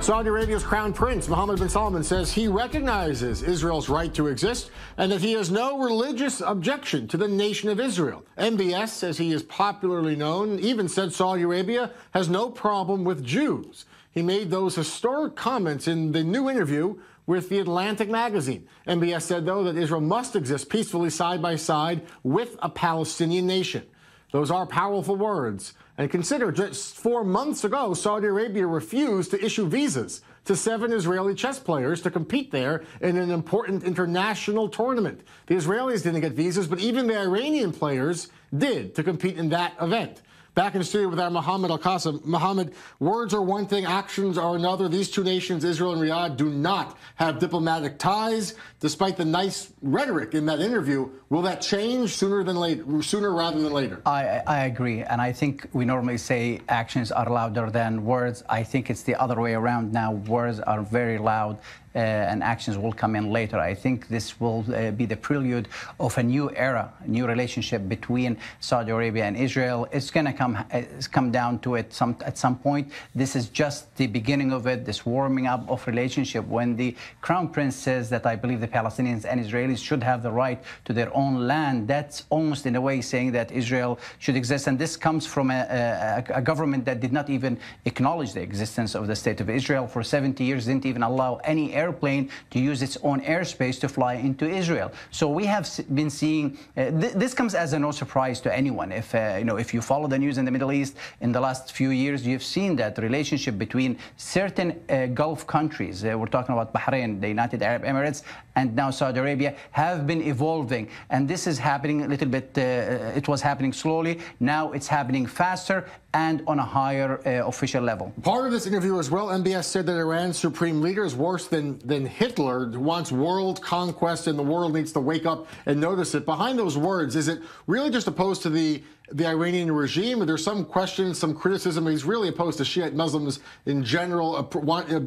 Saudi Arabia's Crown Prince, Mohammed bin Salman, says he recognizes Israel's right to exist and that he has no religious objection to the nation of Israel. MBS, as he is popularly known, even said Saudi Arabia has no problem with Jews. He made those historic comments in the new interview with The Atlantic magazine. MBS said, though, that Israel must exist peacefully side by side with a Palestinian nation. Those are powerful words. And consider, just 4 months ago, Saudi Arabia refused to issue visas to 7 Israeli chess players to compete there in an important international tournament. The Israelis didn't get visas, but even the Iranian players did to compete in that event. Back in the studio with our Mohammed Al-Kassim. Mohammed, words are one thing, actions are another. These two nations, Israel and Riyadh, do not have diplomatic ties. Despite the nice rhetoric in that interview, will that change sooner rather than later? I agree, and I think we normally say actions are louder than words. I think it's the other way around now. Words are very loud. And actions will come in later. I think this will be the prelude of a new era, a new relationship between Saudi Arabia and Israel. It's going to come down to it at some point. This is just the beginning of it, this warming up of relationship. When the Crown Prince says that I believe the Palestinians and Israelis should have the right to their own land, that's almost in a way saying that Israel should exist. And this comes from a government that did not even acknowledge the existence of the State of Israel for 70 years, didn't even allow any airplane to use its own airspace to fly into Israel. So we have been seeing this comes as no surprise to anyone. If you follow the news in the Middle East in the last few years, you've seen that the relationship between certain Gulf countries, we're talking about Bahrain, the United Arab Emirates, and now Saudi Arabia, have been evolving. And this is happening a little bit, it was happening slowly. Now it's happening faster and on a higher official level. Part of this interview as well, MBS said that Iran's supreme leader is worse than Hitler, who wants world conquest, and the world needs to wake up and notice it. Behind those words, is it really just opposed to the Iranian regime? Or there's some questions, some criticism. He's really opposed to Shiite Muslims in general, doesn't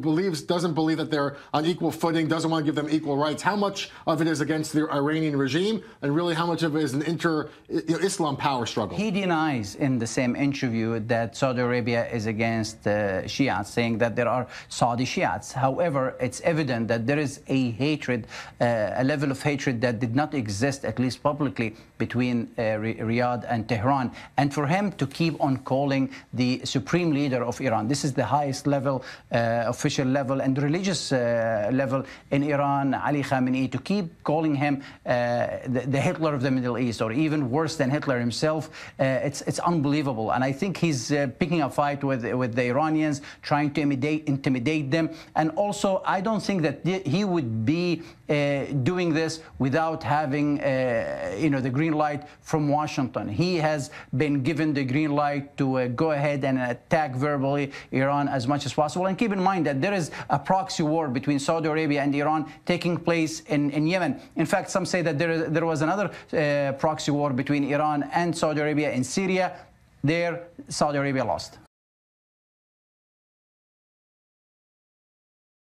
believe that they're on equal footing, doesn't want to give them equal rights. How much of it is against the Iranian regime, and really how much of it is an Islam power struggle? He denies in the same interview that Saudi Arabia is against Shiites, saying that there are Saudi Shiites. However, it's evident that there is a hatred, a level of hatred that did not exist, at least publicly, between Riyadh and Tehran. And for him to keep on calling the supreme leader of Iran, this is the highest level, official level and religious level in Iran, Ali Khamenei, to keep calling him the Hitler of the Middle East, or even worse than Hitler himself, it's unbelievable. And I think he's picking a fight with the Iranians, trying to intimidate them. And also, I don't think that he would be doing this without having the green light from Washington. He has been given the green light to go ahead and attack verbally Iran as much as possible. And keep in mind that there is a proxy war between Saudi Arabia and Iran taking place in Yemen. In fact, some say that there was another proxy war between Iran and Saudi Arabia in Syria. There, Saudi Arabia lost.